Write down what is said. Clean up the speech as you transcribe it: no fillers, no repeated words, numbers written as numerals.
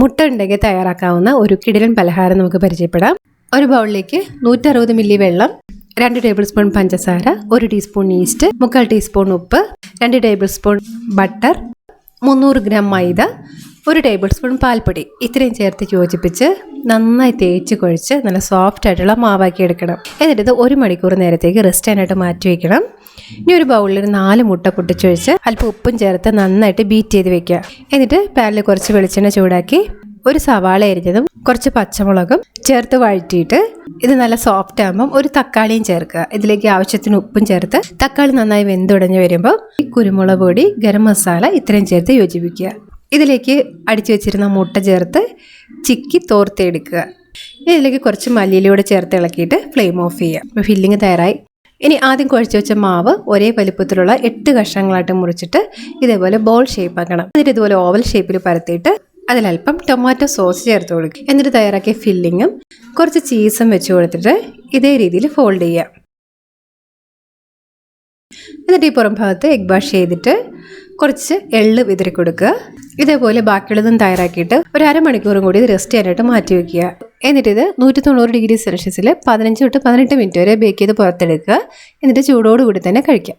മുട്ട ഉണ്ടെങ്കിൽ തയ്യാറാക്കാവുന്ന ഒരു കിടിലൻ പലഹാരം നമുക്ക് പരിചയപ്പെടാം. ഒരു ബൗളിലേക്ക് 160 മില്ലി വെള്ളം, 2 ടേബിൾ സ്പൂൺ പഞ്ചസാര, 1 ടീസ്പൂൺ ഈസ്റ്റ്, 3/4 ടീസ്പൂൺ ഉപ്പ്, 2 ടേബിൾ സ്പൂൺ ബട്ടർ, 300 ഗ്രാം മൈദ, 1 ടേബിൾ സ്പൂൺ പാൽപ്പൊടി ഇത്രയും ചേർത്ത് യോജിപ്പിച്ച് നന്നായി തേച്ച് കുഴച്ച് നല്ല സോഫ്റ്റ് ആയിട്ടുള്ള മാവാക്കി എടുക്കണം. എന്നിട്ട് ഇത് 1 മണിക്കൂർ നേരത്തേക്ക് റെസ്റ്റ് ചെയ്യാനായിട്ട് മാറ്റി വയ്ക്കണം. ഇനി ഒരു ബൗളിൽ 4 മുട്ട പൊട്ടിച്ചൊഴിച്ച് അല്പം ഉപ്പും ചേർത്ത് നന്നായിട്ട് ബീറ്റ് ചെയ്ത് വെക്കുക. എന്നിട്ട് പാനിൽ കുറച്ച് വെളിച്ചെണ്ണ ചൂടാക്കി ഒരു സവാള അരിഞ്ഞതും കുറച്ച് പച്ചമുളകും ചേർത്ത് വഴറ്റിയിട്ട് ഇത് നല്ല സോഫ്റ്റ് ആകുമ്പം ഒരു തക്കാളിയും ചേർക്കുക. ഇതിലേക്ക് ആവശ്യത്തിന് ഉപ്പും ചേർത്ത് തക്കാളി നന്നായി വെന്തുടഞ്ഞ് വരുമ്പോൾ കുരുമുളക് പൊടി, ഗരം മസാല ഇത്രയും ചേർത്ത് യോജിപ്പിക്കുക. ഇതിലേക്ക് അടിച്ചു വെച്ചിരുന്ന മുട്ട ചേർത്ത് ചിക്കി തോർത്തെടുക്കുക. ഇതിലേക്ക് കുറച്ച് മല്ലിയിലൂടെ ചേർത്ത് ഇളക്കിയിട്ട് ഫ്ലെയിം ഓഫ് ചെയ്യുക. ഫില്ലിങ് തയ്യാറായി. ഇനി ആദ്യം കുഴച്ച് വെച്ച മാവ് ഒരേ വലിപ്പത്തിലുള്ള 8 കഷ്ണങ്ങളായിട്ട് മുറിച്ചിട്ട് ഇതേപോലെ ബോൾ ഷേപ്പ് ആക്കണം. എന്നിട്ട് ഇതുപോലെ ഓവൽ ഷേപ്പിൽ പരത്തിയിട്ട് അതിലൽപ്പം ടൊമാറ്റോ സോസ് ചേർത്ത് കൊടുക്കുക. എന്നിട്ട് തയ്യാറാക്കിയ ഫില്ലിങ്ങും കുറച്ച് ചീസും വെച്ച് കൊടുത്തിട്ട് ഇതേ രീതിയിൽ ഫോൾഡ് ചെയ്യുക. എന്നിട്ട് ഈ പുറം ഭാഗത്ത് എഗ് വാഷ് ചെയ്തിട്ട് കുറച്ച് എള്ള് വിതറി കൊടുക്കുക. ഇതേപോലെ ബാക്കിയുള്ളതും തയ്യാറാക്കിയിട്ട് ഒരു അരമണിക്കൂറും കൂടി ഇത് റെസ്റ്റ് ചെയ്യാനായിട്ട് മാറ്റി വയ്ക്കുക. എന്നിട്ട് ഇത് 190 ഡിഗ്രി സെൽഷ്യസിൽ 15 തൊട്ട് 18 മിനിറ്റ് വരെ ബേക്ക് ചെയ്ത് പുറത്തെടുക്കുക. എന്നിട്ട് ചൂടോടുകൂടി തന്നെ കഴിക്കാം.